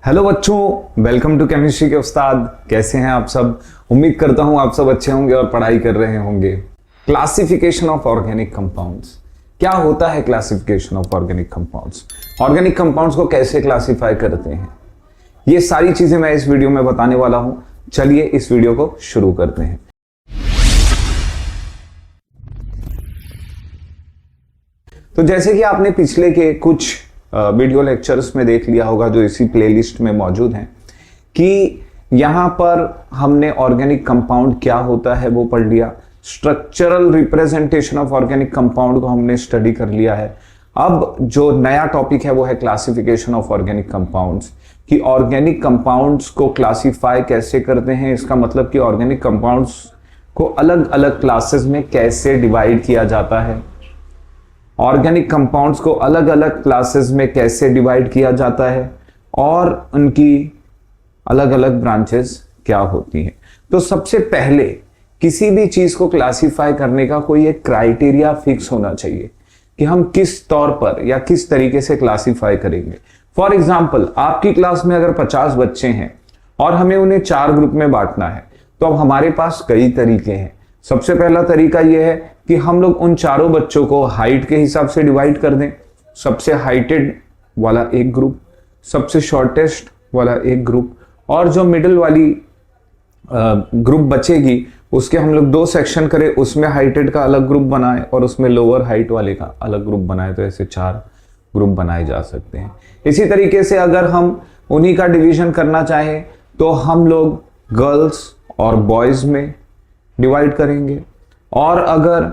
Hello बच्चों, welcome to chemistry के उस्ताद। कैसे हैं आप सब? उम्मीद करता हूं आप सब अच्छे होंगे और पढ़ाई कर रहे होंगे। Classification of organic compounds. क्या होता है classification of organic compounds? Organic compounds को कैसे क्लासिफाई करते हैं, ये सारी चीजें मैं इस वीडियो में बताने वाला हूं। चलिए इस वीडियो को शुरू करते हैं। तो जैसे कि आपने पिछले के कुछ वीडियो लेक्चर्स में देख लिया होगा, जो इसी प्लेलिस्ट में मौजूद हैं, कि यहां पर हमने ऑर्गेनिक कंपाउंड क्या होता है वो पढ़ लिया। Structural representation of organic compound को हमने स्टडी कर लिया है। अब जो नया टॉपिक है वो है क्लासिफिकेशन ऑफ ऑर्गेनिक कंपाउंड्स, कि ऑर्गेनिक कंपाउंड्स को क्लासिफाई कैसे करते हैं। इसका मतलब कि ऑर्गेनिक कंपाउंड्स को अलग अलग क्लासेस में कैसे डिवाइड किया जाता है, ऑर्गेनिक कंपाउंड्स को अलग अलग क्लासेस में कैसे डिवाइड किया जाता है, और उनकी अलग अलग ब्रांचेस क्या होती हैं। तो सबसे पहले किसी भी चीज को क्लासिफाई करने का कोई एक क्राइटेरिया फिक्स होना चाहिए कि हम किस तौर पर या किस तरीके से क्लासिफाई करेंगे। फॉर एग्जाम्पल, आपकी क्लास में अगर 50 बच्चे हैं और हमें उन्हें 4 ग्रुप में बांटना है, तो अब हमारे पास कई तरीके हैं। सबसे पहला तरीका यह है कि हम लोग उन चारों बच्चों को हाइट के हिसाब से डिवाइड कर दें। सबसे हाइटेड वाला एक ग्रुप, सबसे शॉर्टेस्ट वाला एक ग्रुप, और जो मिडिल वाली ग्रुप बचेगी उसके हम लोग 2 सेक्शन करें, उसमें हाइटेड का अलग ग्रुप बनाए और उसमें लोअर हाइट वाले का अलग ग्रुप बनाए। तो ऐसे 4 ग्रुप बनाए जा सकते हैं। इसी तरीके से अगर हम उन्हीं का डिवीजन करना चाहें तो हम लोग गर्ल्स और बॉयज में डिवाइड करेंगे, और अगर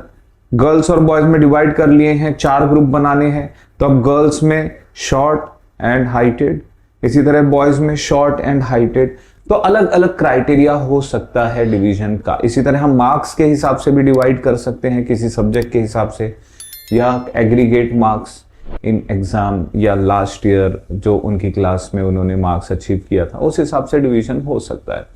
गर्ल्स और बॉयज में डिवाइड कर लिए हैं, 4 ग्रुप बनाने हैं, तो अब गर्ल्स में शॉर्ट एंड हाइटेड, इसी तरह बॉयज में शॉर्ट एंड हाइटेड। तो अलग अलग क्राइटेरिया हो सकता है डिवीजन का। इसी तरह हम मार्क्स के हिसाब से भी डिवाइड कर सकते हैं, किसी सब्जेक्ट के हिसाब से, या एग्रीगेट मार्क्स इन एग्जाम, या लास्ट ईयर जो उनकी क्लास में उन्होंने मार्क्स अचीव किया था, उस हिसाब से डिवीजन हो सकता है।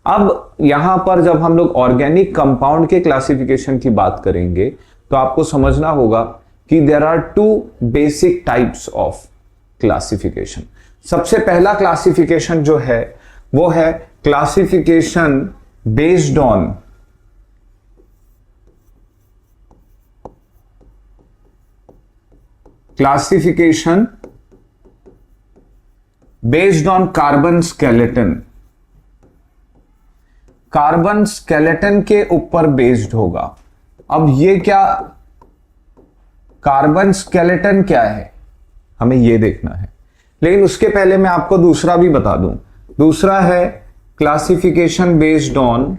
अब यहां पर जब हम लोग ऑर्गेनिक कंपाउंड के क्लासिफिकेशन की बात करेंगे तो आपको समझना होगा कि there are 2 basic types of classification. सबसे पहला क्लासिफिकेशन जो है वो है classification based on carbon skeleton. Carbon skeleton के ऊपर बेस्ड होगा। अब ये क्या, कार्बन स्केलेटन क्या है, हमें ये देखना है। लेकिन उसके पहले मैं आपको दूसरा भी बता दूं। दूसरा है classification based on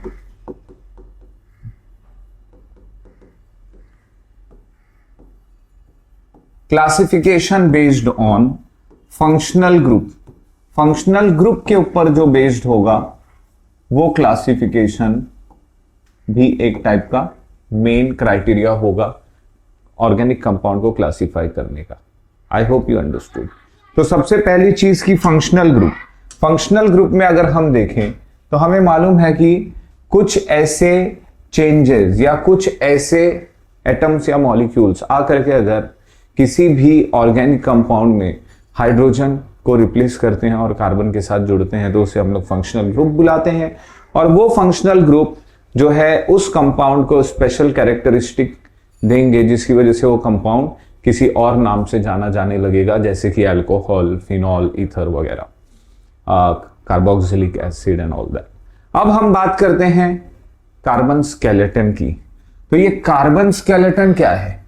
functional group. Functional group के ऊपर जो बेस्ड होगा वो क्लासिफिकेशन भी एक टाइप का मेन क्राइटेरिया होगा ऑर्गेनिक कंपाउंड को क्लासिफाई करने का। I hope you understood. तो सबसे पहली चीज की फंक्शनल ग्रुप। फंक्शनल ग्रुप में अगर हम देखें तो हमें मालूम है कि कुछ ऐसे चेंजेस या कुछ ऐसे एटम्स या मॉलिक्यूल्स आकर के अगर किसी भी ऑर्गेनिक कंपाउंड में हाइड्रोजन को रिप्लेस करते हैं और कार्बन के साथ जुड़ते हैं, तो उसे हम लोग फंक्शनल ग्रुप बुलाते हैं। और वो फंक्शनल ग्रुप जो है उस कंपाउंड को स्पेशल कैरेक्टरिस्टिक देंगे, जिसकी वजह से वो कंपाउंड किसी और नाम से जाना जाने लगेगा, जैसे कि अल्कोहल, फिनॉल, ईथर वगैरह, carboxylic acid and all that. अब हम बात करते हैं कार्बन स्केलेटन की। तो ये कार्बन स्केलेटन क्या है?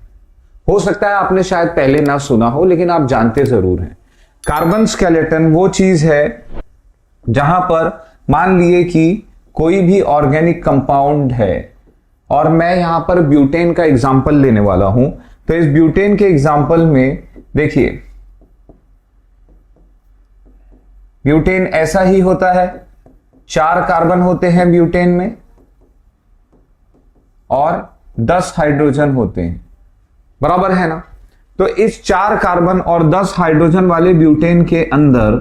हो सकता है आपने शायद पहले ना सुना हो, लेकिन आप जानते जरूर हैं। कार्बन स्केलेटन वो चीज है जहां पर मान लिए कि कोई भी ऑर्गेनिक कंपाउंड है, और मैं यहां पर ब्यूटेन का एग्जांपल लेने वाला हूं। तो इस ब्यूटेन के एग्जांपल में देखिए, ब्यूटेन ऐसा ही होता है, 4 कार्बन होते हैं ब्यूटेन में और 10 हाइड्रोजन होते हैं, बराबर है ना। तो इस 4 कार्बन और 10 हाइड्रोजन वाले ब्यूटेन के अंदर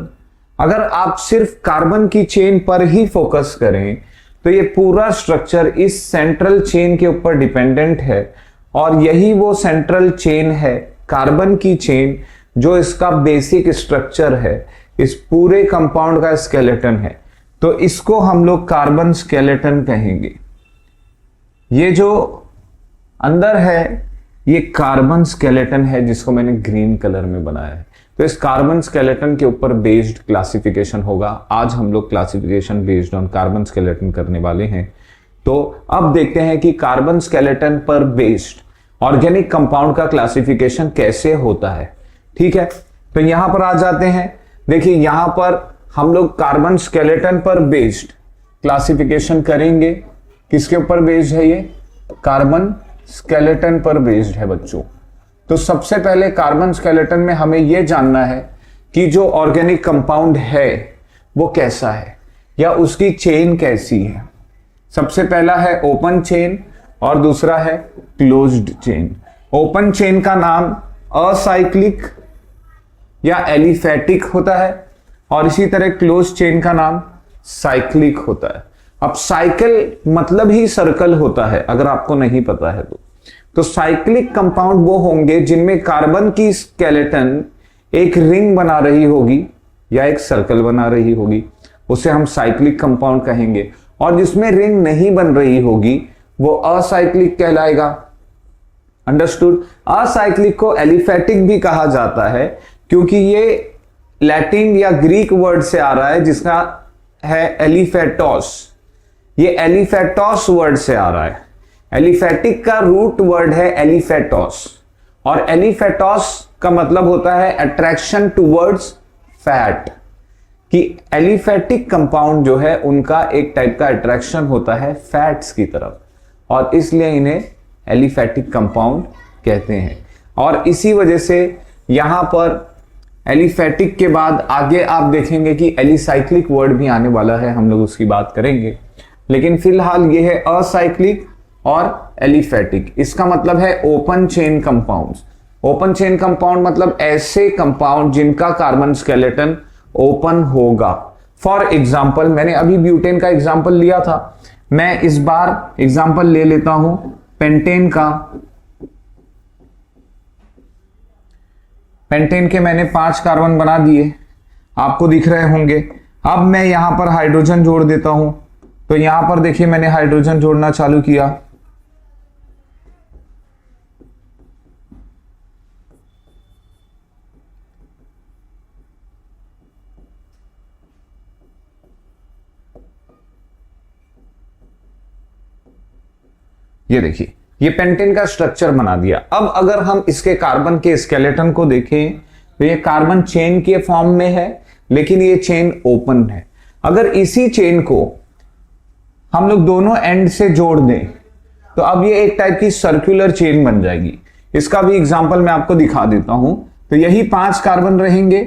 अगर आप सिर्फ कार्बन की चेन पर ही फोकस करें तो ये पूरा स्ट्रक्चर इस सेंट्रल चेन के ऊपर डिपेंडेंट है, और यही वो सेंट्रल चेन है, कार्बन की चेन, जो इसका बेसिक स्ट्रक्चर है। इस पूरे कंपाउंड का स्केलेटन है, तो इसको हम लोग कार्बन स्केलेटन कहेंगे। ये जो अंदर है ये कार्बन स्केलेटन है जिसको मैंने ग्रीन कलर में बनाया है। तो इस कार्बन स्केलेटन के ऊपर बेस्ड क्लासिफिकेशन होगा। आज हम लोग classification based on carbon skeleton करने वाले हैं। तो अब देखते हैं कि कार्बन स्केलेटन पर बेस्ड ऑर्गेनिक कंपाउंड का क्लासिफिकेशन कैसे होता है। ठीक है, तो यहां पर आ जाते हैं। देखिए यहां पर हम लोग कार्बन स्केलेटन पर बेस्ड क्लासिफिकेशन करेंगे। किसके ऊपर बेस्ड है? ये कार्बन स्केलेटन पर बेस्ड है बच्चों। तो सबसे पहले कार्बन स्केलेटन में हमें यह जानना है कि जो ऑर्गेनिक कंपाउंड है वो कैसा है या उसकी चेन कैसी है। सबसे पहला है ओपन चेन और दूसरा है क्लोज्ड चेन। ओपन चेन का नाम असाइक्लिक या एलिफैटिक होता है और इसी तरह क्लोज चेन का नाम साइक्लिक होता है। अब साइकिल मतलब ही सर्कल होता है, अगर आपको नहीं पता है तो साइक्लिक कंपाउंड वो होंगे जिनमें कार्बन की स्केलेटन एक रिंग बना रही होगी या एक सर्कल बना रही होगी, उसे हम साइक्लिक कंपाउंड कहेंगे। और जिसमें रिंग नहीं बन रही होगी वो असाइक्लिक कहलाएगा। अंडरस्टूड? असाइक्लिक को एलिफैटिक भी कहा जाता है क्योंकि ये लैटिन या ग्रीक वर्ड से आ रहा है जिसका है एलिफेटोस। ये एलिफेटोस वर्ड से आ रहा है। एलिफैटिक का रूट वर्ड है एलिफेटोस और एलिफेटोस का मतलब होता है अट्रैक्शन टुवर्ड्स फैट, कि एलिफैटिक कंपाउंड जो है उनका एक टाइप का अट्रैक्शन होता है फैट्स की तरफ और इसलिए इन्हें एलिफैटिक कंपाउंड कहते हैं। और इसी वजह से यहां पर एलिफैटिक के बाद आगे आप देखेंगे कि एलिसाइक्लिक वर्ड भी आने वाला है, हम लोग उसकी बात करेंगे। लेकिन फिलहाल ये है असाइक्लिक और एलिफैटिक। इसका मतलब है open chain compounds. Open chain compound मतलब ऐसे कंपाउंड जिनका कार्बन स्केलेटन ओपन होगा। फॉर एग्जाम्पल मैंने अभी ब्यूटेन का एग्जाम्पल लिया था, मैं इस बार एग्जाम्पल ले लेता हूं पेंटेन का। पेंटेन के मैंने 5 कार्बन बना दिए, आपको दिख रहे होंगे। अब मैं यहां पर हाइड्रोजन जोड़ देता हूं, तो यहां पर देखिए मैंने हाइड्रोजन जोड़ना चालू किया। ये देखिए ये पेंटेन का स्ट्रक्चर बना दिया। अब अगर हम इसके कार्बन के स्केलेटन को देखें तो ये कार्बन चेन के फॉर्म में है लेकिन ये चेन ओपन है। अगर इसी चेन को हम लोग दोनों एंड से जोड़ दें तो अब ये एक टाइप की सर्कुलर चेन बन जाएगी। इसका भी एग्जांपल मैं आपको दिखा देता हूं। तो यही 5 कार्बन रहेंगे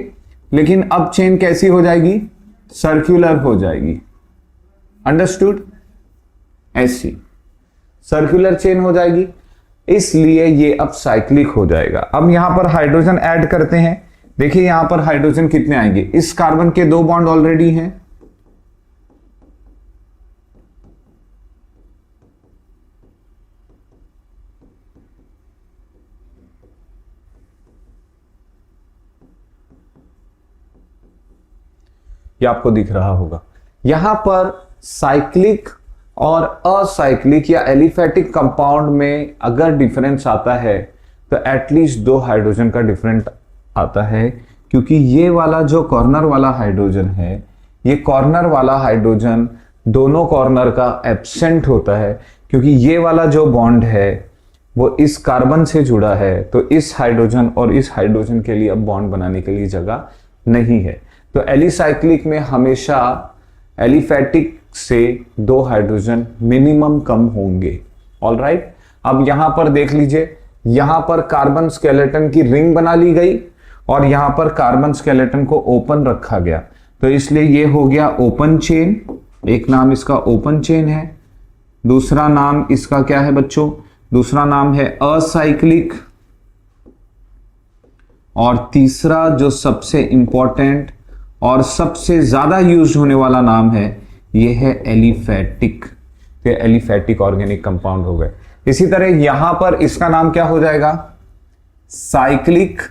लेकिन अब चेन कैसी हो जाएगी? सर्कुलर हो जाएगी। अंडरस्टूड? ऐसी सर्कुलर चेन हो जाएगी, इसलिए ये अब साइक्लिक हो जाएगा। अब यहां पर हाइड्रोजन ऐड करते हैं। देखिए यहां पर हाइड्रोजन कितने आएंगे? इस कार्बन के 2 बॉन्ड ऑलरेडी हैं, ये आपको दिख रहा होगा। यहां पर साइक्लिक और असाइक्लिक या एलिफैटिक कंपाउंड में अगर डिफरेंस आता है तो एटलीस्ट 2 हाइड्रोजन का डिफरेंट आता है, क्योंकि ये वाला जो कॉर्नर वाला हाइड्रोजन है, ये कॉर्नर वाला हाइड्रोजन दोनों कॉर्नर का एब्सेंट होता है, क्योंकि ये वाला जो बॉन्ड है वो इस कार्बन से जुड़ा है। तो इस हाइड्रोजन और इस हाइड्रोजन के लिए अब बॉन्ड बनाने के लिए जगह नहीं है। तो एलिसाइक्लिक में हमेशा एलिफैटिक से 2 हाइड्रोजन मिनिमम कम होंगे। ऑलराइट, अब यहां पर देख लीजिए, यहां पर कार्बन स्केलेटन की रिंग बना ली गई और यहां पर कार्बन स्केलेटन को ओपन रखा गया, तो इसलिए ये हो गया ओपन चेन। एक नाम इसका ओपन चेन है, दूसरा नाम इसका क्या है बच्चों? दूसरा नाम है असाइक्लिक, और तीसरा जो सबसे इंपॉर्टेंट और सबसे ज्यादा यूज होने वाला नाम है ये है एलिफैटिक। ये एलिफैटिक ऑर्गेनिक कंपाउंड हो गए। इसी तरह यहां पर इसका नाम क्या हो जाएगा? साइक्लिक।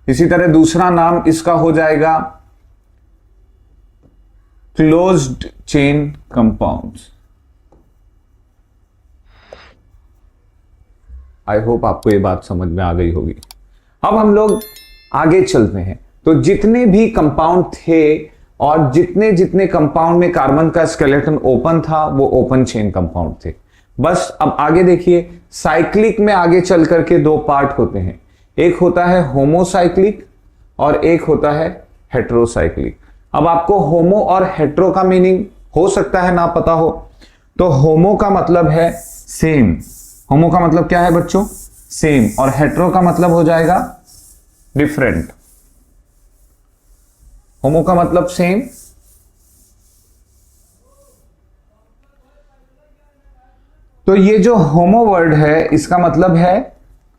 इसी तरह दूसरा नाम इसका हो जाएगा closed chain compounds. I hope आपको ये बात समझ में आ गई होगी। अब हम लोग आगे चलते हैं। तो जितने भी कंपाउंड थे और जितने जितने कंपाउंड में कार्बन का स्केलेटन ओपन था वो ओपन चेन कंपाउंड थे। बस अब आगे देखिए, साइक्लिक में आगे चल करके दो पार्ट होते हैं, एक होता है होमोसाइक्लिक और एक होता है हेट्रोसाइक्लिक। अब आपको होमो और हेट्रो का मीनिंग हो सकता है ना पता हो, तो होमो का मतलब है सेम। होमो का मतलब क्या है बच्चों? सेम। और हेट्रो का मतलब हो जाएगा डिफरेंट। होमो का मतलब सेम, तो ये जो होमो वर्ड है इसका मतलब है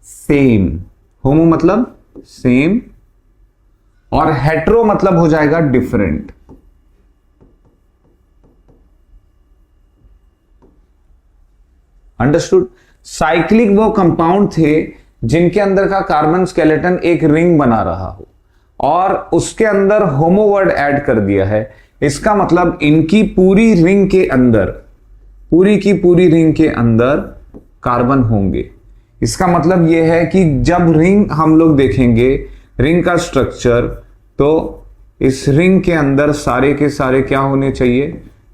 सेम। होमो मतलब सेम और हेट्रो मतलब हो जाएगा डिफरेंट। अंडरस्टूड? साइक्लिक वो कंपाउंड थे जिनके अंदर का कार्बन स्केलेटन एक रिंग बना रहा हो और उसके अंदर होमो वर्ड ऐड कर दिया है। इसका मतलब इनकी पूरी रिंग के अंदर, पूरी की पूरी रिंग के अंदर कार्बन होंगे। इसका मतलब यह है कि जब रिंग हम लोग देखेंगे, रिंग का स्ट्रक्चर, तो इस रिंग के अंदर सारे के सारे क्या होने चाहिए?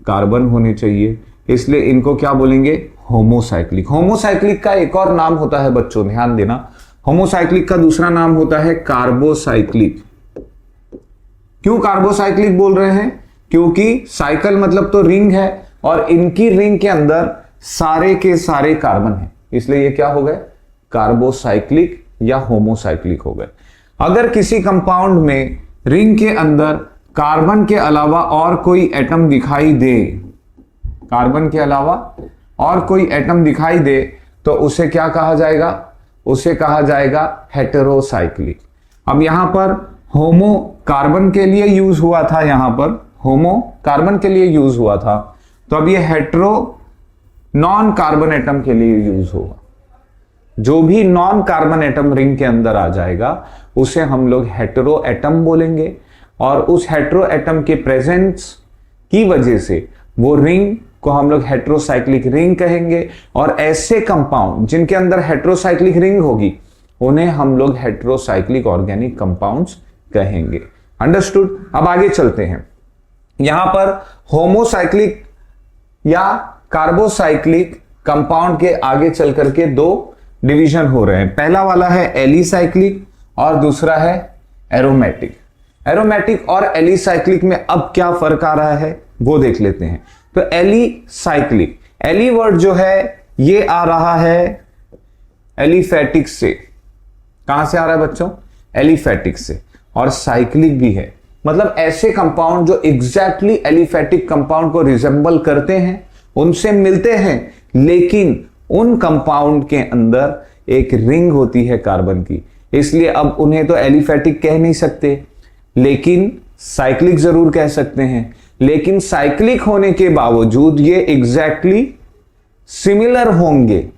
कार्बन होने चाहिए। इसलिए इनको क्या बोलेंगे? होमोसाइक्लिक। होमोसाइक्लिक का एक और नाम होता है बच्चों, ध्यान देना, होमोसाइक्लिक का दूसरा नाम होता है कार्बोसाइक्लिक। क्यों कार्बोसाइक्लिक बोल रहे हैं? क्योंकि साइकिल मतलब तो रिंग है और इनकी रिंग के अंदर सारे के सारे कार्बन है, इसलिए ये क्या हो गए? कार्बोसाइक्लिक या होमोसाइक्लिक हो गए। अगर किसी कंपाउंड में रिंग के अंदर कार्बन के अलावा और कोई एटम दिखाई दे, कार्बन के अलावा और कोई एटम दिखाई दे, तो उसे क्या कहा जाएगा? उसे कहा जाएगा हेटेरोसाइक्लिक। अब यहां पर होमो कार्बन के लिए यूज हुआ था, यहां पर होमो कार्बन के लिए यूज हुआ था, तो अब ये हेटेरो नॉन कार्बन एटम के लिए यूज होगा। जो भी नॉन कार्बन एटम रिंग के अंदर आ जाएगा उसे हम लोग हेटेरो एटम बोलेंगे और उस हेटेरो एटम के प्रेजेंस की वजह से वो रिंग को हम लोग हेटेरोसाइक्लिक रिंग कहेंगे। और ऐसे कंपाउंड जिनके अंदर हेटेरोसाइक्लिक रिंग होगी उन्हें हम लोग हेटेरोसाइक्लिक ऑर्गेनिक कंपाउंड्स कहेंगे। अंडरस्टूड? अब आगे चलते हैं। यहां पर होमोसाइक्लिक या कार्बोसाइक्लिक कंपाउंड के आगे चल करके दो डिवीजन हो रहे हैं। पहला वाला है एलिसाइक्लिक और दूसरा है एरोमेटिक। एरोमेटिक और एलिसाइक्लिक में अब क्या फर्क आ रहा है वो देख लेते हैं। तो एलिसाइक्लिक, एली वर्ड जो है ये आ रहा है एलिफेटिक से। कहां से आ रहा है बच्चों? एलिफेटिक से। और साइक्लिक भी है, मतलब ऐसे कंपाउंड जो एग्जैक्टली एलिफेटिक कंपाउंड को रिजेंबल करते हैं, उनसे मिलते हैं, लेकिन उन कंपाउंड के अंदर एक रिंग होती है कार्बन की, इसलिए अब उन्हें तो एलिफेटिक कह नहीं सकते, लेकिन साइक्लिक जरूर कह सकते हैं। लेकिन साइक्लिक होने के बावजूद ये एग्जैक्टली सिमिलर होंगे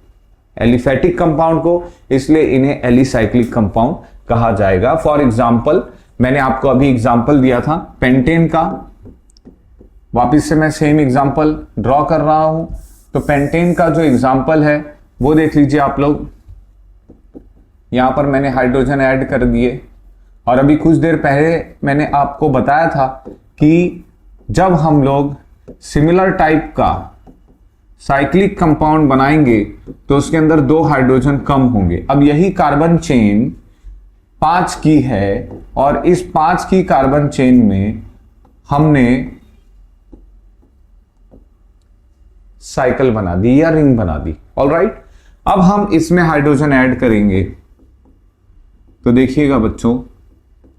एलिफेटिक कंपाउंड को, इसलिए इन्हें एलिसाइक्लिक कंपाउंड कहा जाएगा। फॉर एग्जाम्पल, मैंने आपको अभी एग्जाम्पल दिया था पेंटेन का, वापिस से मैं सेम एग्जाम्पल ड्रॉ कर रहा हूं। तो पेंटेन का जो एग्जाम्पल है वो देख लीजिए आप लोग। यहां पर मैंने हाइड्रोजन ऐड कर दिए और अभी कुछ देर पहले मैंने आपको बताया था कि जब हम लोग सिमिलर टाइप का साइक्लिक कंपाउंड बनाएंगे तो उसके अंदर 2 हाइड्रोजन कम होंगे। अब यही कार्बन चेन 5 की है और इस 5 की कार्बन चेन में हमने साइकिल बना दी या रिंग बना दी। ऑलराइट, अब हम इसमें हाइड्रोजन ऐड करेंगे तो देखिएगा बच्चों,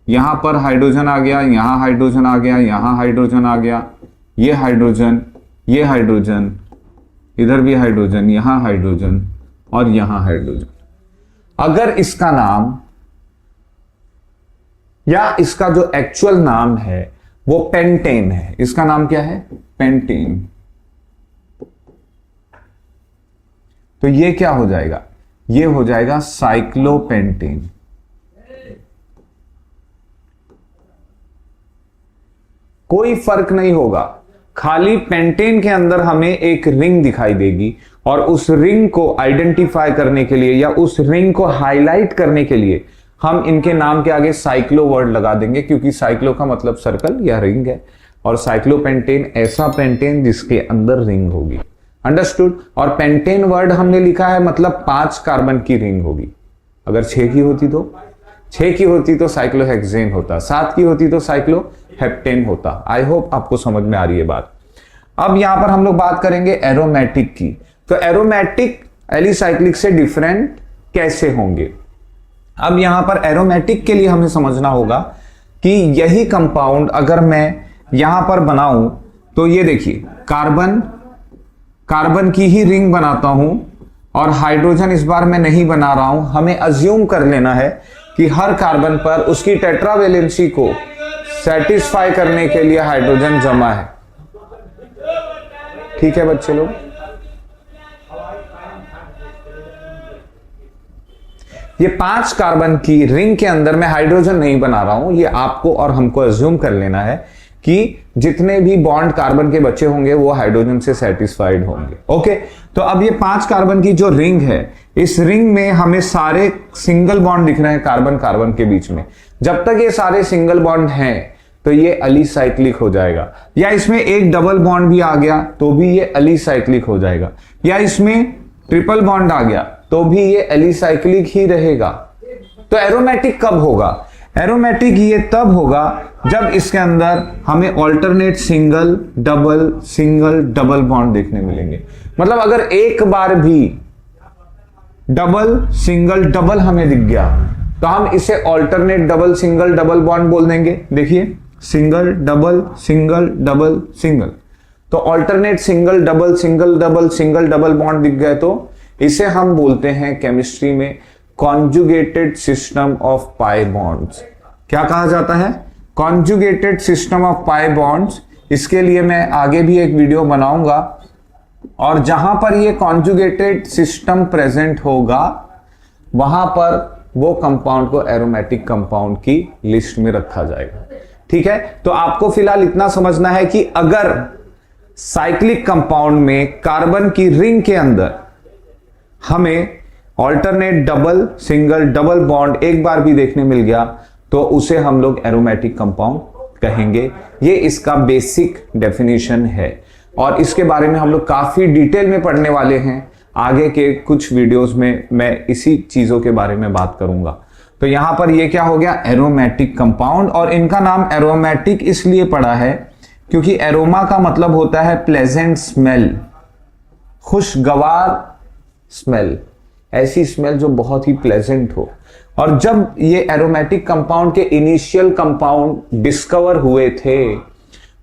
यहां पर हाइड्रोजन आ गया, यहां हाइड्रोजन आ गया, यहां हाइड्रोजन आ गया, ये हाइड्रोजन, ये हाइड्रोजन, इधर भी हाइड्रोजन, यहां हाइड्रोजन और यहां हाइड्रोजन। अगर इसका नाम या इसका जो एक्चुअल नाम है वो पेंटेन है, इसका नाम क्या है? पेंटेन, तो ये क्या हो जाएगा? ये हो जाएगा साइक्लोपेंटेन। कोई फर्क नहीं होगा, खाली पेंटेन के अंदर हमें एक रिंग दिखाई देगी और उस रिंग को आइडेंटिफाई करने के लिए या उस रिंग को हाईलाइट करने के लिए हम इनके नाम के आगे साइक्लो वर्ड लगा देंगे, क्योंकि साइक्लो का मतलब सर्कल या रिंग है और साइक्लोपेंटेन ऐसा पेंटेन जिसके अंदर रिंग होगी। अंडरस्टूड। और पेंटेन वर्ड हमने लिखा है मतलब 5 कार्बन की रिंग होगी। अगर 6 की होती तो साइक्लोहेक्सेन होता, 7 की होती तो साइक्लोहेप्टेन होता। आई होप आपको समझ में आ रही है बात। अब यहां पर हम लोग बात करेंगे एरोमेटिक की। तो एरोमेटिक एलिसाइक्लिक से डिफरेंट कैसे होंगे? अब यहां पर एरोमेटिक के लिए हमें समझना होगा कि यही कंपाउंड अगर मैं यहां पर बनाऊं तो ये देखिए कार्बन की ही रिंग बनाता हूं और हाइड्रोजन इस बार मैं नहीं बना रहा हूं। हमें अज्यूम कर लेना है कि हर कार्बन पर उसकी टेट्रावेलेंसी को सेटिस्फाई करने के लिए हाइड्रोजन जमा है। ठीक है बच्चे लोग, ये 5 कार्बन की रिंग के अंदर मैं हाइड्रोजन नहीं बना रहा हूं। ये आपको और हमको अज्यूम कर लेना है कि जितने भी बॉन्ड कार्बन के बचे होंगे वो हाइड्रोजन से सेटिस्फाइड होंगे। ओके, तो अब ये 5 कार्बन की जो रिंग है, इस रिंग में हमें सारे सिंगल बॉन्ड दिख रहे हैं कार्बन कार्बन के बीच में। जब तक ये सारे सिंगल बॉन्ड हैं तो ये अलीसाइक्लिक हो जाएगा, या इसमें एक डबल बॉन्ड भी आ गया तो भी ये अलीसाइक्लिक हो जाएगा, या इसमें ट्रिपल बॉन्ड आ गया तो भी ये एलिसाइक्लिक ही रहेगा। तो एरोमेटिक कब होगा? एरोमेटिक ये तब होगा जब इसके अंदर हमें ऑल्टरनेट सिंगल डबल बॉन्ड देखने मिलेंगे। मतलब अगर एक बार भी डबल सिंगल डबल हमें दिख गया तो हम इसे alternate double single double bond बोल देंगे। देखिए सिंगल डबल सिंगल, तो ऑल्टरनेट सिंगल डबल बॉन्ड दिख गए तो इसे हम बोलते हैं केमिस्ट्री में conjugated system of pi bonds. क्या कहा जाता है? Conjugated system of pi bonds. इसके लिए मैं आगे भी एक वीडियो बनाऊंगा और जहां पर ये कॉन्जुगेटेड सिस्टम प्रेजेंट होगा वहां पर वो कंपाउंड को एरोमेटिक कंपाउंड की लिस्ट में रखा जाएगा। ठीक है, तो आपको फिलहाल इतना समझना है कि अगर साइक्लिक कंपाउंड में कार्बन की रिंग के अंदर हमें alternate double single double bond एक बार भी देखने मिल गया तो उसे हम लोग एरोमेटिक कंपाउंड कहेंगे। ये इसका बेसिक डेफिनेशन है और इसके बारे में हम लोग काफी डिटेल में पढ़ने वाले हैं। आगे के कुछ वीडियोस में मैं इसी चीजों के बारे में बात करूंगा। तो यहां पर ये क्या हो गया? Aromatic compound. और इनका नाम एरोमेटिक इसलिए पड़ा है क्योंकि एरोमा का मतलब होता है प्लेजेंट स्मेल, खुशगवार स्मेल, ऐसी स्मेल जो बहुत ही प्लेजेंट हो। और जब ये एरोमेटिक कंपाउंड के इनिशियल कंपाउंड डिस्कवर हुए थे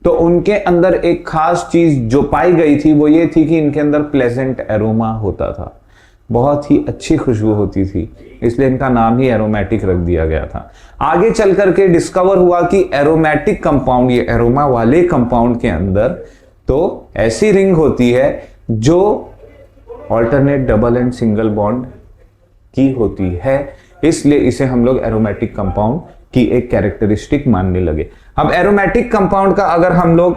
तो उनके अंदर एक खास चीज जो पाई गई थी वो ये थी कि इनके अंदर प्लेजेंट एरोमा होता था, बहुत ही अच्छी खुशबू होती थी, इसलिए इनका नाम ही एरोमेटिक रख दिया गया था। आगे चल करके डिस्कवर हुआ कि एरोमेटिक कंपाउंड, ये एरोमा वाले कंपाउंड के अंदर तो ऐसी रिंग होती है जो alternate double and single bond की होती है, इसलिए इसे हम लोग एरोमेटिक कंपाउंड की एक कैरेक्टरिस्टिक मानने लगे। अब एरोमेटिक कंपाउंड का अगर हम लोग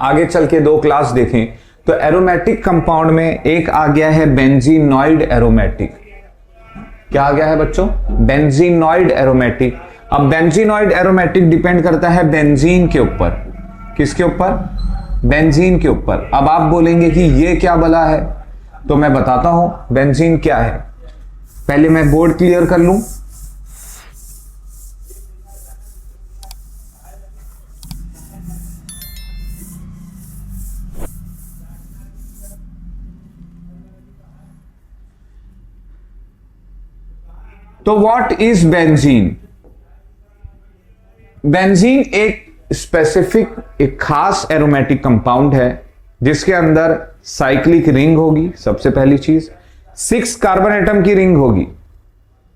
आगे चल के 2 क्लास देखें तो एरोमेटिक कंपाउंड में एक आ गया है बेंजीनॉइड एरोमेटिक। क्या आ गया है बच्चों? Benzenoid aromatic. अब बेंजीनॉइड एरोमेटिक डिपेंड करता है बेंजीन के ऊपर। किसके ऊपर? बेंजीन के ऊपर। अब आप बोलेंगे कि ये क्या भला है, तो मैं बताता हूं बेंजीन क्या है। पहले मैं बोर्ड क्लियर कर लूं। तो व्हाट इज बेंजीन? बेंजीन एक स्पेसिफिक, एक खास एरोमेटिक कंपाउंड है जिसके अंदर साइक्लिक रिंग होगी, सबसे पहली चीज 6 कार्बन एटम की रिंग होगी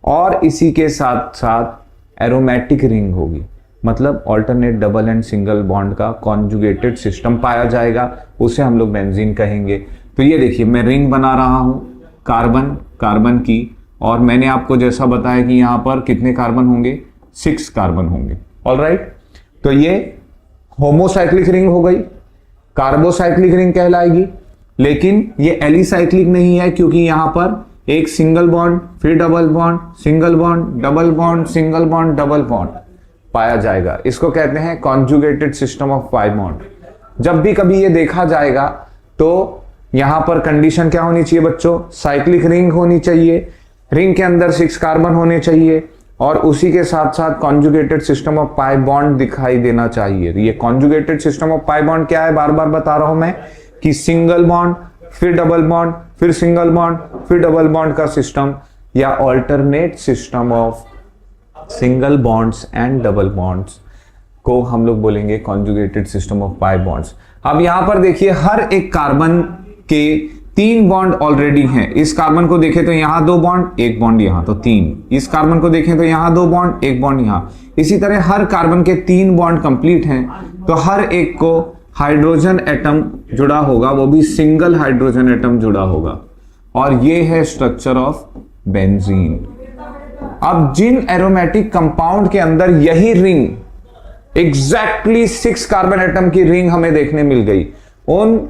और इसी के साथ साथ एरोमेटिक रिंग होगी, मतलब alternate double and single bond का कॉन्जुगेटेड सिस्टम पाया जाएगा, उसे हम लोग बेंजीन कहेंगे। तो ये देखिए मैं रिंग बना रहा हूं कार्बन की, और मैंने आपको जैसा बताया कि यहां पर कितने कार्बन होंगे? 6 कार्बन होंगे। ऑलराइट, तो ये होमोसाइक्लिक रिंग हो गई, कार्बोसाइक्लिक रिंग कहलाएगी। लेकिन ये एलिसाइक्लिक नहीं है, क्योंकि यहां पर एक सिंगल बॉन्ड, फिर double bond, single bond, double bond, single bond, double bond पाया जाएगा। इसको कहते हैं conjugated system of pi bond. जब भी कभी ये देखा जाएगा तो यहां पर कंडीशन क्या होनी चाहिए बच्चों? साइक्लिक रिंग होनी चाहिए, रिंग के अंदर 6 कार्बन होने चाहिए और उसी के साथ साथ conjugated system of pi bond दिखाई देना चाहिए। ये conjugated system of pi bond क्या है? बार बार बता रहा हूं मैं कि सिंगल बॉन्ड, फिर डबल बॉन्ड, फिर सिंगल बॉन्ड, फिर डबल बॉन्ड का सिस्टम, या alternate system of single bonds and double bonds को हम लोग बोलेंगे conjugated system of pi bonds. अब यहां पर देखिए, हर एक कार्बन के 3 बॉन्ड ऑलरेडी हैं। इस कार्बन को देखें तो यहां 2 बॉन्ड, 1 बॉन्ड यहां, तो 3। इस कार्बन को देखें तो यहां 2 बॉन्ड, 1 बॉन्ड यहां। इसी तरह हर कार्बन के 3 बॉन्ड कंप्लीट हैं, तो हर एक को हाइड्रोजन एटम जुड़ा होगा, वो भी सिंगल हाइड्रोजन एटम जुड़ा होगा। और ये है स्ट्रक्चर ऑफ बेंजीन। अब जिन एरोमेटिक कंपाउंड के अंदर यही रिंग एग्जैक्टली 6 कार्बन एटम की रिंग हमें देखने मिल गई, उन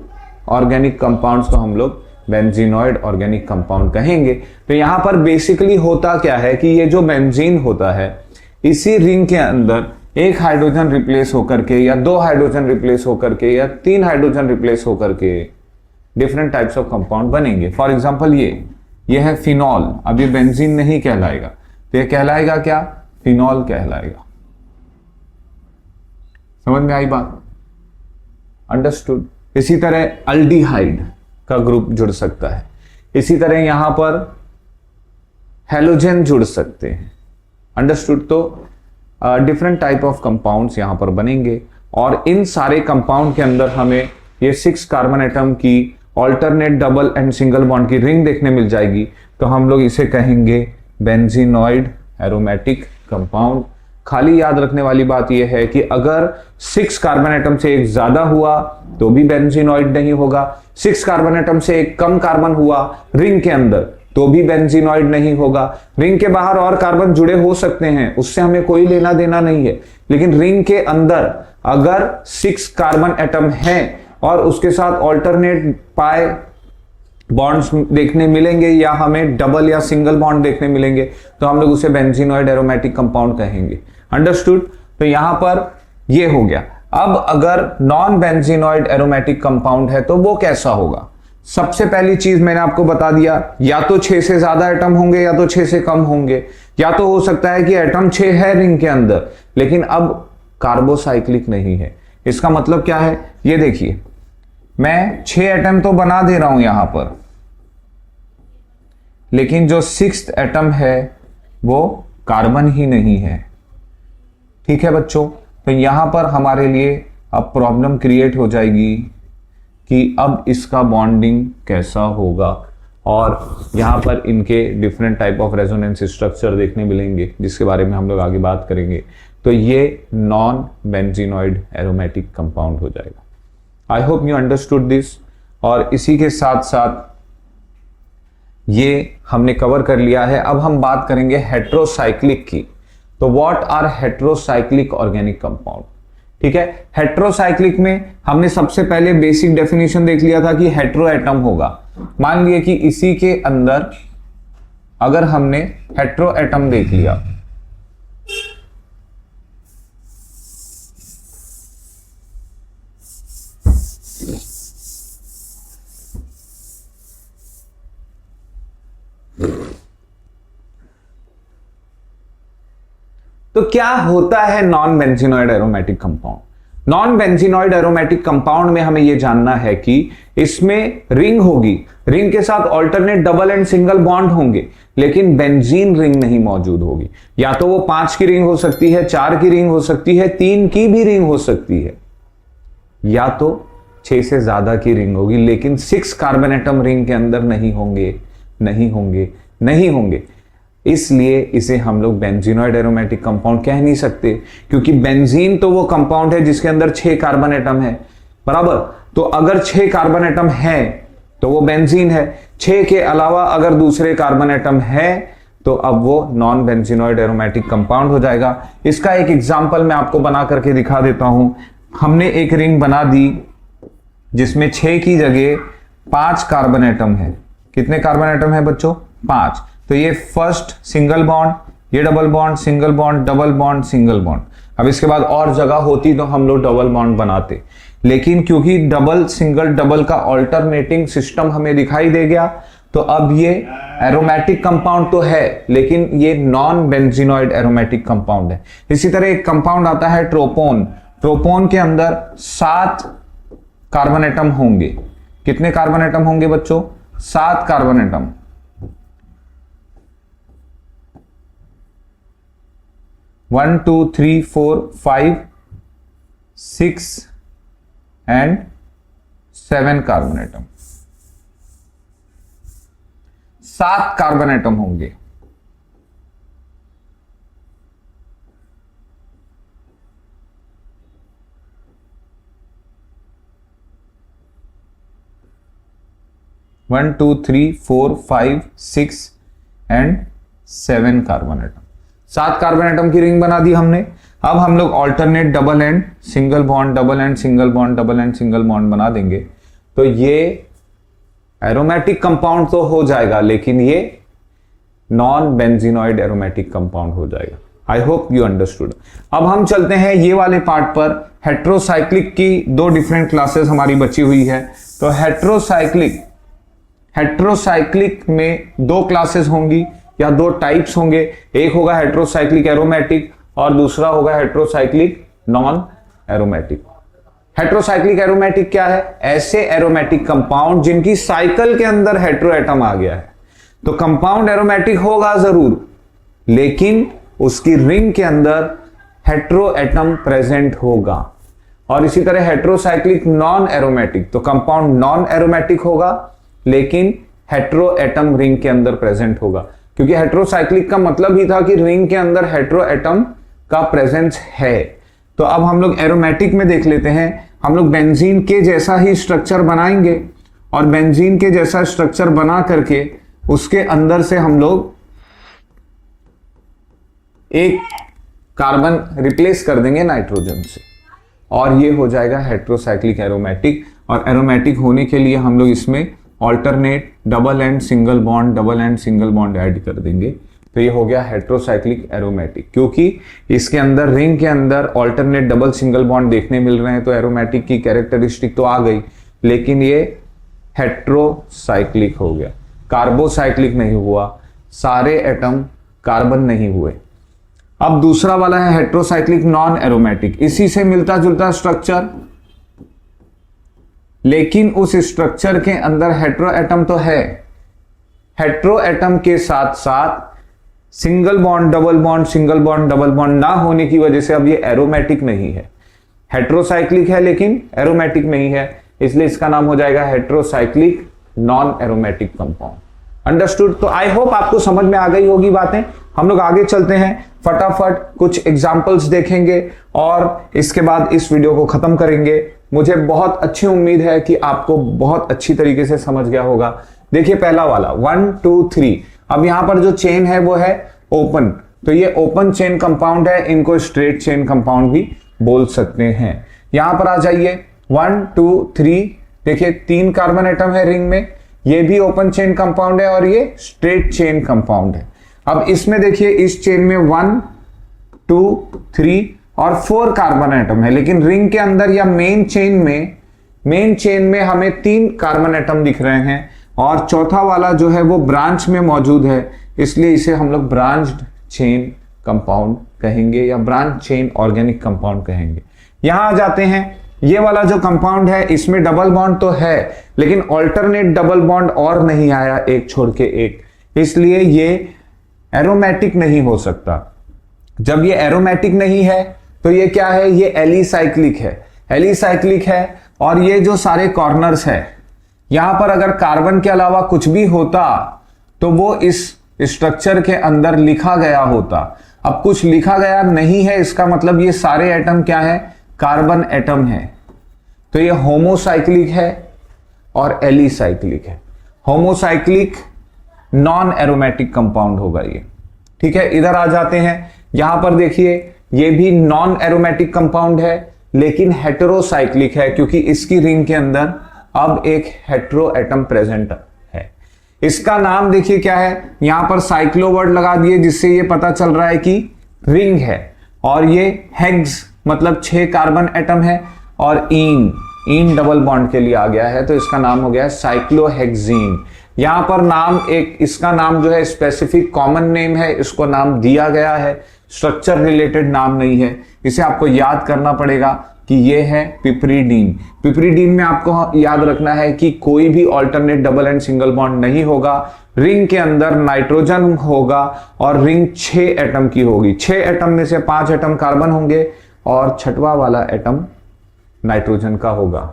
ऑर्गेनिक कंपाउंड्स को हम लोग बेंजीनॉइड ऑर्गेनिक कंपाउंड कहेंगे। तो यहां पर बेसिकली होता क्या है कि ये जो बेंजीन होता है, इसी रिंग के अंदर एक हाइड्रोजन रिप्लेस होकर के, या 2 हाइड्रोजन रिप्लेस होकर के, या 3 हाइड्रोजन रिप्लेस होकर के डिफरेंट टाइप्स ऑफ कंपाउंड बनेंगे। फॉर एग्जांपल ये है फिनॉल। अब ये बेंजीन नहीं कहलाएगा, तो ये कहलाएगा क्या? फिनॉल कहलाएगा। समझ में आई बात? अंडरस्टूड। इसी तरह अल्डिहाइड का ग्रुप जुड़ सकता है। इसी तरह यहां पर हेलोजन जुड़ सकते हैं। अंडरस्टूड। तो डिफरेंट टाइप ऑफ कंपाउंड्स यहां पर बनेंगे और इन सारे कंपाउंड के अंदर हमें ये 6 कार्बन एटम की alternate double and single bond की रिंग देखने मिल जाएगी। तो हम लोग इसे कहेंगे बेंजीनॉइड एरोमेटिक कंपाउंड। खाली याद रखने वाली बात यह है कि अगर 6 कार्बन एटम से एक ज्यादा हुआ तो भी बेंजीनॉइड नहीं होगा, 6 कार्बन एटम से एक कम कार्बन हुआ रिंग के अंदर तो भी बेंजीनॉइड नहीं होगा। रिंग के बाहर और कार्बन जुड़े हो सकते हैं, उससे हमें कोई लेना देना नहीं है, लेकिन रिंग के अंदर अगर 6 कार्बन एटम है और उसके साथ ऑल्टरनेट पाई बॉन्ड्स देखने मिलेंगे या हमें डबल या सिंगल बॉन्ड देखने मिलेंगे तो हम लोग उसे बेंजीनॉइड एरोमेटिक कंपाउंड कहेंगे। अंडरस्टूड। तो यहां पर ये हो गया। अब अगर नॉन बेंजीनॉइड एरोमेटिक कंपाउंड है तो वो कैसा होगा? सबसे पहली चीज मैंने आपको बता दिया, या तो 6 से ज्यादा एटम होंगे या तो 6 से कम होंगे, या तो हो सकता है कि एटम 6 है रिंग के अंदर लेकिन अब कार्बोसाइक्लिक नहीं है। इसका मतलब क्या है? ये देखिए, मैं 6 एटम तो बना दे रहा हूं यहां पर, लेकिन जो 6th एटम है वो कार्बन ही नहीं है। ठीक है बच्चों। तो यहां पर हमारे लिए अब प्रॉब्लम क्रिएट हो जाएगी कि अब इसका बॉन्डिंग कैसा होगा, और यहां पर इनके different type of resonance structure देखने मिलेंगे जिसके बारे में हम लोग आगे बात करेंगे। तो ये नॉन बेंजीनॉइड एरोमेटिक कंपाउंड हो जाएगा। I hope you understood this. और इसी के साथ साथ ये हमने कवर कर लिया है। अब हम बात करेंगे हेट्रोसाइक्लिक की। तो what are heterocyclic organic compound? ठीक है, हेट्रोसाइक्लिक में हमने सबसे पहले बेसिक डेफिनेशन देख लिया था कि हेट्रो एटम होगा। मान लिया कि इसी के अंदर अगर हमने हेट्रो एटम देख लिया तो क्या होता है non benzenoid aromatic compound? Non benzenoid aromatic compound में हमें यह जानना है कि इसमें रिंग होगी, रिंग के साथ alternate double and single bond होंगे, लेकिन बेंजीन रिंग नहीं मौजूद होगी। या तो वो 5 की रिंग हो सकती है, 4 की रिंग हो सकती है, 3 की भी रिंग हो सकती है, या तो 6 से ज्यादा की रिंग होगी, लेकिन 6 कार्बन एटम रिंग के अंदर नहीं होंगे, नहीं होंगे, नहीं होंगे। इसलिए इसे हम लोग बेंजीनॉइड एरोमेटिक कंपाउंड कह नहीं सकते, क्योंकि बेंजीन तो वो कंपाउंड है जिसके अंदर 6 कार्बन एटम है, बराबर। तो अगर 6 कार्बन एटम है तो वो बेंजीन है, 6 के अलावा अगर दूसरे कार्बन एटम है तो अब वो नॉन बेंजीनॉइड एरोमेटिक कंपाउंड हो जाएगा। इसका एक एग्जांपल मैं आपको बना करके दिखा देता हूं। हमने एक रिंग बना दी जिसमें 6 की जगह 5 कार्बन एटम है। कितने कार्बन एटम है बच्चों? 5। तो ये फर्स्ट सिंगल बॉन्ड, ये double bond, single bond, double bond, single bond. अब इसके बाद और जगह होती तो हम लोग डबल बॉन्ड बनाते, लेकिन क्योंकि डबल सिंगल डबल का ऑल्टरनेटिंग सिस्टम हमें दिखाई दे गया, तो अब ये एरोमेटिक कंपाउंड तो है लेकिन ये नॉन बेंजीनॉइड एरोमेटिक कंपाउंड है। इसी तरह एक कंपाउंड आता है ट्रोपोन। ट्रोपोन के अंदर 7 कार्बन एटम होंगे। कितने कार्बन एटम होंगे बच्चों? 7 carbon atom. One, 2, 3, 4, 5, 6 and 7 carbon atom. 7 carbon atom होंगे। One, 2, 3, 4, 5, 6 and 7 carbon atom. 7 carbon atom की रिंग बना दी हमने। अब हम लोग alternate double and single bond, double and single bond, double and single bond बना देंगे, तो ये एरोमेटिक कंपाउंड तो हो जाएगा लेकिन ये नॉन बेंजीनॉइड एरोमेटिक कंपाउंड हो जाएगा। I hope you understood. अब हम चलते हैं ये वाले पार्ट पर। हेट्रोसाइक्लिक की 2 डिफरेंट क्लासेस हमारी बची हुई है। तो हेट्रोसाइक्लिक में 2 क्लासेस होंगी या 2 टाइप्स होंगे। एक होगा हेट्रोसाइक्लिक एरोमेटिक और दूसरा होगा heterocyclic non aromatic. Heterocyclic aromatic क्या है? ऐसे एरोमेटिक कंपाउंड जिनकी साइकिल के अंदर हेट्रो एटम आ गया है। तो कंपाउंड एरोमेटिक होगा जरूर लेकिन उसकी रिंग के अंदर हेट्रो एटम प्रेजेंट होगा। और इसी तरह हेट्रोसाइक्लिक नॉन एरोमेटिक, तो कंपाउंड नॉन एरोमेटिक होगा लेकिन हेट्रो एटम रिंग के अंदर प्रेजेंट होगा, क्योंकि हेट्रोसाइक्लिक का मतलब ही था कि रिंग के अंदर हेट्रो एटम का प्रेजेंस है। तो अब हम लोग एरोमेटिक में देख लेते हैं। हम लोग बेंजीन के जैसा ही स्ट्रक्चर बनाएंगे और बेंजीन के जैसा स्ट्रक्चर बना करके उसके अंदर से हम लोग एक कार्बन रिप्लेस कर देंगे नाइट्रोजन से और ये हो जाएगा हेट्रोसाइक्लिक एरोमेटिक। और एरोमेटिक होने के लिए हम लोग इसमें alternate double and single bond, double and single bond add कर देंगे, तो ये हो गया हेट्रोसाइक्लिक एरोमेटिक। क्योंकि इसके अंदर रिंग के अंदर ऑल्टरनेट डबल सिंगल बॉन्ड देखने मिल रहे हैं तो एरोमेटिक की कैरेक्टरिस्टिक तो आ गई, लेकिन ये हेट्रोसाइक्लिक हो गया, कार्बोसाइक्लिक नहीं हुआ, सारे एटम कार्बन नहीं हुए। अब दूसरा वाला है हेट्रोसाइक्लिक नॉन एरोमेटिक। इसी से मिलता जुलता स्ट्रक्चर लेकिन उस स्ट्रक्चर के अंदर हेट्रो एटम तो है। हेट्रो एटम के साथ साथ single bond, double bond, single bond, double bond ना होने की वजह से अब ये एरोमेटिक नहीं है। हेट्रोसाइक्लिक है लेकिन एरोमेटिक नहीं है, इसलिए इसका नाम हो जाएगा heterocyclic non aromatic compound. Understood? तो आई होप आपको समझ में आ गई होगी बातें। हम लोग आगे चलते हैं, फटाफट कुछ एग्जाम्पल्स देखेंगे और इसके बाद इस वीडियो को खत्म करेंगे। मुझे बहुत अच्छी उम्मीद है कि आपको बहुत अच्छी तरीके से समझ गया होगा। देखिए पहला वाला 1, 2, 3। अब यहां पर जो चेन है वो है ओपन, तो ये ओपन चेन कंपाउंड है, इनको स्ट्रेट चेन कंपाउंड भी बोल सकते हैं। यहां पर आ जाइए 1, 2, 3। देखिए 3 कार्बन एटम है रिंग में, ये भी ओपन चेन कंपाउंड है और ये स्ट्रेट चेन कंपाउंड है। अब इसमें देखिए इस चेन में 1, 2, 3 और 4 कार्बन एटम है, लेकिन रिंग के अंदर या मेन चेन में हमें 3 कार्बन एटम दिख रहे हैं और चौथा वाला जो है वो ब्रांच में मौजूद है, इसलिए इसे हम लोग ब्रांच्ड चेन कंपाउंड कहेंगे या ब्रांच चेन ऑर्गेनिक कंपाउंड कहेंगे। यहां आ जाते हैं, ये वाला जो कंपाउंड है इसमें डबल बॉन्ड तो है लेकिन ऑल्टरनेट डबल बॉन्ड और नहीं आया एक छोड़ के एक, इसलिए ये एरोमेटिक नहीं हो सकता। जब ये एरोमेटिक नहीं है तो ये क्या है? ये एलिसाइक्लिक है। एलिसाइक्लिक है और ये जो सारे कॉर्नर्स है यहां पर अगर कार्बन के अलावा कुछ भी होता तो वो इस स्ट्रक्चर के अंदर लिखा गया होता। अब कुछ लिखा गया नहीं है, इसका मतलब ये सारे एटम क्या है? कार्बन एटम है। तो ये होमोसाइक्लिक है और एलिसाइक्लिक है। होमोसाइक्लिक नॉन एरोमेटिक कंपाउंड होगा ये। ठीक है, इधर आ जाते हैं। यहां पर देखिए ये भी नॉन एरोमेटिक कंपाउंड है लेकिन हेटेरोसाइक्लिक है क्योंकि इसकी रिंग के अंदर अब एक हेटेरो एटम प्रेजेंट है। इसका नाम देखिए क्या है, यहां पर साइक्लो वर्ड लगा दिए जिससे ये पता चल रहा है कि रिंग है। और ये हेक्स मतलब 6 कार्बन एटम है और इन डबल बॉन्ड के लिए आ गया है, तो इसका नाम हो गया है साइक्लोहेक्सीन। यहां पर नाम इसका नाम जो है स्पेसिफिक कॉमन नेम है, इसको नाम दिया गया है, स्ट्रक्चर रिलेटेड नाम नहीं है। इसे आपको याद करना पड़ेगा कि ये है पिपरीडीन। पिपरीडीन में आपको याद रखना है कि कोई भी alternate double and single bond नहीं होगा, रिंग के अंदर नाइट्रोजन होगा और रिंग 6 एटम की होगी। 6 एटम में से 5 एटम कार्बन होंगे और छठवां वाला एटम नाइट्रोजन का होगा।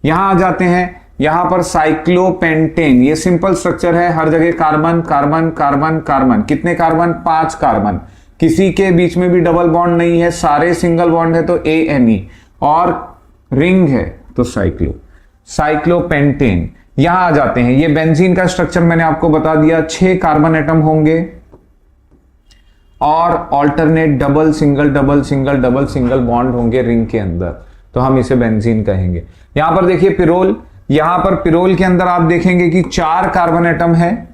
यहां आ जाते हैं, यहां पर साइक्लोपेंटेन, ये सिंपल स्ट्रक्चर है, हर जगह कार्बन कार्बन कार्बन कार्बन। कितने कार्बन? 5 कार्बन। किसी के बीच में भी डबल बॉन्ड नहीं है, सारे सिंगल बॉन्ड है तो ANE, और रिंग है तो साइक्लोपेंटेन। यहां आ जाते हैं, ये बेंजीन का स्ट्रक्चर मैंने आपको बता दिया, 6 कार्बन एटम होंगे और alternate double single double single double single bond होंगे रिंग के अंदर, तो हम इसे बेंजीन कहेंगे। यहां पर देखिए पिरोल, यहां पर पिरोल के अंदर आप देखेंगे कि 4 कार्बन एटम है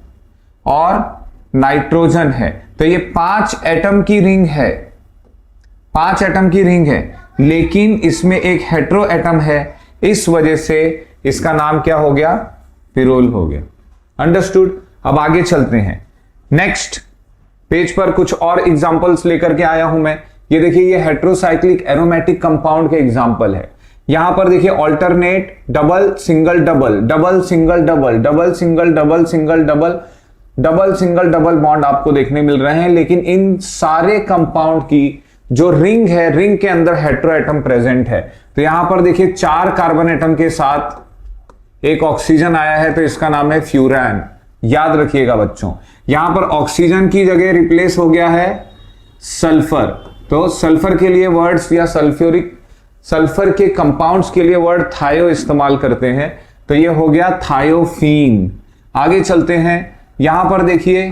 और नाइट्रोजन है, तो ये 5 एटम की रिंग है, 5 एटम की रिंग है, लेकिन इसमें एक हेटेरो एटम है, इस वजह से इसका नाम क्या हो गया? पिरोल हो गया। अंडरस्टूड? अब आगे चलते हैं, नेक्स्ट पेज पर कुछ और एग्जांपल्स लेकर के आया हूं मैं। ये देखिए, ये हेटेरोसाइक्लिक एरोमेटिक कंपाउंड के एग्जांपल है। यहां पर देखिए alternate double single double double single double double single double single double double single double bond आपको देखने मिल रहे हैं, लेकिन इन सारे कंपाउंड की जो रिंग है, रिंग के अंदर हेटेरो एटम प्रेजेंट है। तो यहां पर देखिए 4 कार्बन एटम के साथ एक ऑक्सीजन आया है, तो इसका नाम है फ्यूरान। याद रखिएगा बच्चों, यहां पर ऑक्सीजन की जगह रिप्लेस हो गया है सल्फर, तो सल्फर के लिए वर्ड्स या सल्फर के कंपाउंड्स के लिए वर्ड थायो इस्तेमाल करते हैं, तो ये हो गया थायोफीन। आगे चलते हैं, यहां पर देखिए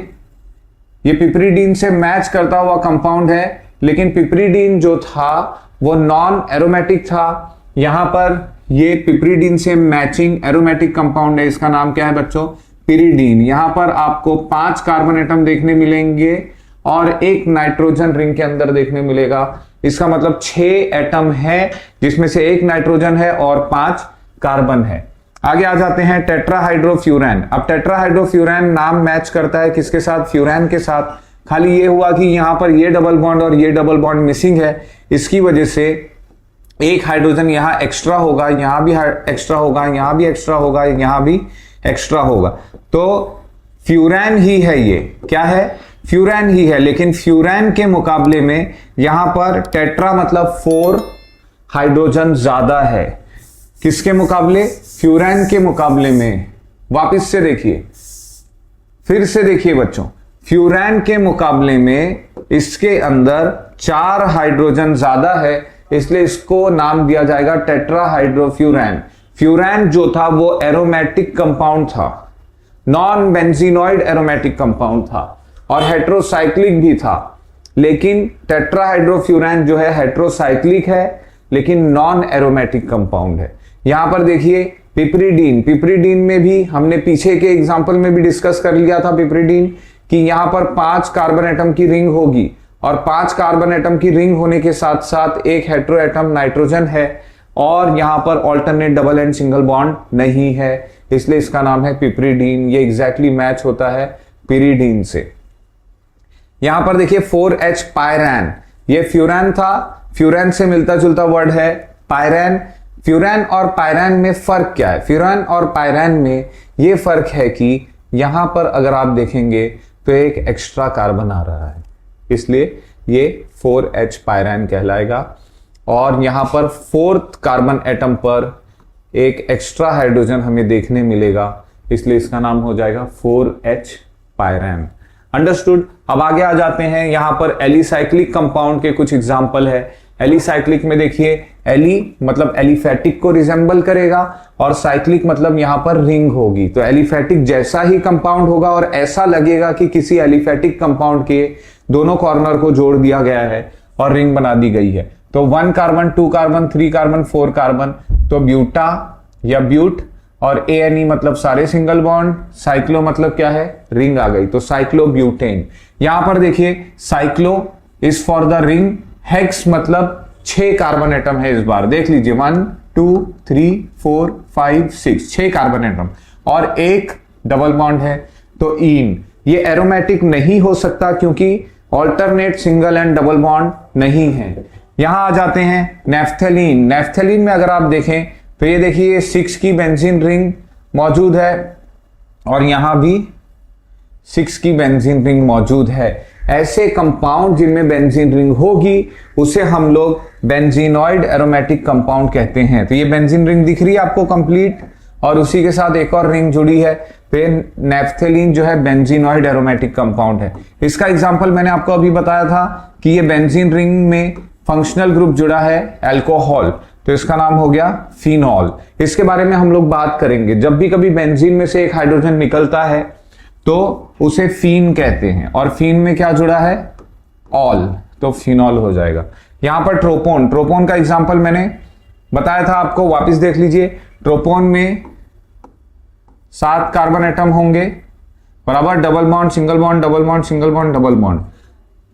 ये पिपरीडीन से मैच करता हुआ कंपाउंड है, लेकिन पिपरीडीन जो था वो नॉन एरोमेटिक था। यहां पर ये पिपरीडीन से मैचिंग एरोमेटिक कंपाउंड है, इसका नाम क्या है बच्चों? पिरीडीन। यहां पर आपको 5 कार्बन एटम देखने मिलेंगे और एक नाइट्रोजन रिंग के अंदर देखने मिलेगा। इसका मतलब 6 एटम है, जिसमें से एक नाइट्रोजन है और 5 कार्बन है। आगे आ जाते हैं टेट्राहाइड्रोफ्यूरान। अब टेट्राहाइड्रोफ्यूरान नाम मैच करता है किसके साथ? फ्यूरान के साथ। खाली ये हुआ कि यहां पर ये डबल बॉन्ड और ये डबल बॉन्ड मिसिंग है, इसकी वजह से एक हाइड्रोजन यहां एक्स्ट्रा होगा, यहां भी एक्स्ट्रा होगा, यहां भी एक्स्ट्रा होगा, यहां भी एक्स्ट्रा होगा, तो फ्यूरान ही है। ये क्या है? फ्यूरान ही है, लेकिन फ्यूरान के मुकाबले में यहां पर टेट्रा मतलब 4 हाइड्रोजन ज्यादा है। किसके मुकाबले? फ्यूरान के मुकाबले में। वापस से देखिए, फिर से देखिए बच्चों, फ्यूरान के मुकाबले में इसके अंदर 4 हाइड्रोजन ज्यादा है, इसलिए इसको नाम दिया जाएगा टेट्राहाइड्रोफ्यूरान। फ्यूरान जो था वो एरोमेटिक कंपाउंड था, नॉन बेंजीनॉइड एरोमेटिक कंपाउंड था और हेटेरोसाइक्लिक भी था, लेकिन टेट्राहाइड्रोफ्यूरान जो है हेटेरोसाइक्लिक है लेकिन नॉन एरोमेटिक कंपाउंड है। यहां पर देखिए पिपरीडीन, पिपरीडीन में भी हमने पीछे के एग्जांपल में भी डिस्कस कर लिया था पिपरीडीन कि यहां पर 5 कार्बन एटम की रिंग होगी और 5 कार्बन एटम की रिंग होने के साथ साथ एक हेटेरो एटम नाइट्रोजन है और यहां पर alternate double and single bond नहीं है, इसलिए इसका नाम है पिपरीडीन। ये एग्जैक्टली मैच होता है पिरीडीन से। यहां पर देखिए 4H पायरैन, ये फ्यूरान था, फ्यूरान से मिलता जुलता वर्ड है पायरैन। फ्यूरान और पायरैन में फर्क क्या है? फ्यूरान और पायरैन में ये फर्क है कि यहां पर अगर आप देखेंगे तो एक एक्स्ट्रा कार्बन आ रहा है, इसलिए ये 4H पायरैन कहलाएगा और यहां पर 4th कार्बन एटम पर एक एक्स्ट्रा हाइड्रोजन हमें देखने मिलेगा, इसलिए इसका नाम हो जाएगा 4H पायरैन। अंडरस्टूड? अब आगे आ जाते हैं, यहां पर एलिसाइक्लिक कंपाउंड के कुछ एग्जांपल है। एलिसाइक्लिक में देखिए एली मतलब एलिफेटिक को रिजेंबल करेगा और साइक्लिक मतलब यहां पर रिंग होगी, तो एलिफेटिक जैसा ही कंपाउंड होगा और ऐसा लगेगा कि किसी एलिफेटिक कंपाउंड के दोनों कॉर्नर को जोड़ दिया गया है और रिंग बना दी गई है, तो 1 कार्बन, 2 कार्बन, 3 कार्बन, 4 कार्बन, तो ब्यूटा या ब्यूट, और ANE मतलब सारे सिंगल बॉन्ड, साइक्लो मतलब क्या है, रिंग आ गई, तो साइक्लोब्यूटेन। यहां पर देखिए cyclo is for the ring, hex मतलब 6 कार्बन एटम है इस बार, देख लीजिए 1 2 3 4 5 6, 6 कार्बन एटम, और एक डबल बॉन्ड है, तो इन। ये एरोमेटिक नहीं हो सकता क्योंकि alternate single and double bond नहीं है। यहां आ जाते हैं नेफ्थेलीन। नेफ्थेलीन में अगर आप देखें तो ये देखिए 6 की बेंजीन रिंग मौजूद है, और यहां भी 6 की बेंजीन रिंग मौजूद है। ऐसे कंपाउंड जिनमें बेंजीन रिंग होगी उसे हम लोग बेंजीनॉइड एरोमेटिक कंपाउंड कहते हैं। तो ये बेंजीन रिंग दिख रही है आपको कंप्लीट, और उसी के साथ एक और रिंग जुड़ी है, तो ये नेफ्थेलीन जो है बेंजीनॉइड एरोमेटिक कंपाउंड है। इसका एग्जांपल मैंने आपको अभी बताया था कि ये बेंजीन रिंग में फंक्शनल ग्रुप जुड़ा है अल्कोहल, तो इसका नाम हो गया फिनॉल। इसके बारे में हम लोग बात करेंगे। जब भी कभी बेंजीन में से एक हाइड्रोजन निकलता है तो उसे फीन कहते हैं, और फीन में क्या जुड़ा है, ऑल, तो फिनॉल हो जाएगा। यहां पर ट्रोपोन, ट्रोपोन का एग्जांपल मैंने बताया था आपको, वापस देख लीजिए। ट्रोपोन में 7 कार्बन एटम होंगे, बराबर, double bond single bond, double bond single bond, double bond.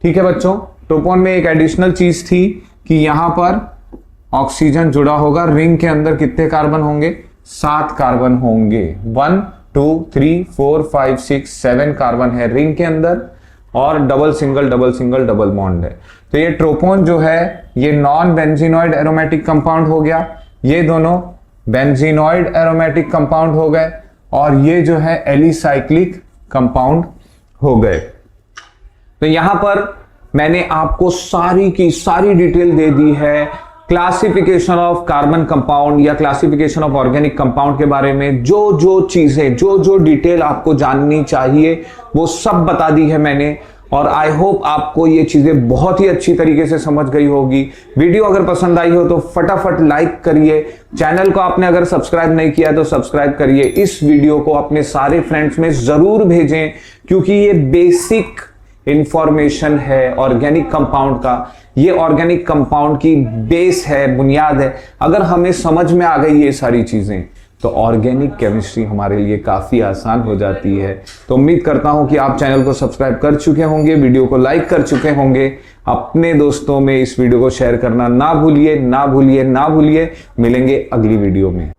ठीक है बच्चों, ट्रोपोन में एक एडिशनल चीज थी कि यहां पर ऑक्सीजन जुड़ा होगा। रिंग के अंदर कितने कार्बन होंगे, 7 कार्बन होंगे, 1 2 3 4 5 6 7 कार्बन है रिंग के अंदर, और double single double single double bond है। तो ये ट्रोपोन जो है ये नॉन बेंजीनॉइड एरोमेटिक कंपाउंड हो गया, ये दोनों बेंजीनॉइड एरोमेटिक कंपाउंड हो गए, और ये जो है एलिसाइक्लिक कंपाउंड हो गए। तो यहां पर मैंने आपको सारी की सारी डिटेल दे दी है क्लासिफिकेशन ऑफ कार्बन कंपाउंड या क्लासिफिकेशन ऑफ ऑर्गेनिक कंपाउंड के बारे में। जो जो चीजें, जो जो डिटेल आपको जाननी चाहिए वो सब बता दी है मैंने, और आई होप आपको ये चीजें बहुत ही अच्छी तरीके से समझ गई होगी। वीडियो अगर पसंद आई हो तो फटाफट लाइक करिए, चैनल को आपने अगर सब्सक्राइब नहीं किया तो सब्सक्राइब करिए। इस वीडियो को अपने सारे फ्रेंड्स में जरूर भेजें, क्योंकि ये बेसिक इंफॉर्मेशन है ऑर्गेनिक कंपाउंड का, ये ऑर्गेनिक कंपाउंड की बेस है, बुनियाद है। अगर हमें समझ में आ गई ये सारी चीजें तो ऑर्गेनिक केमिस्ट्री हमारे लिए काफी आसान हो जाती है। तो उम्मीद करता हूं कि आप चैनल को सब्सक्राइब कर चुके होंगे, वीडियो को लाइक कर चुके होंगे, अपने दोस्तों में इस वीडियो को शेयर करना ना भूलिए, ना भूलिए, ना भूलिए। मिलेंगे अगली वीडियो में।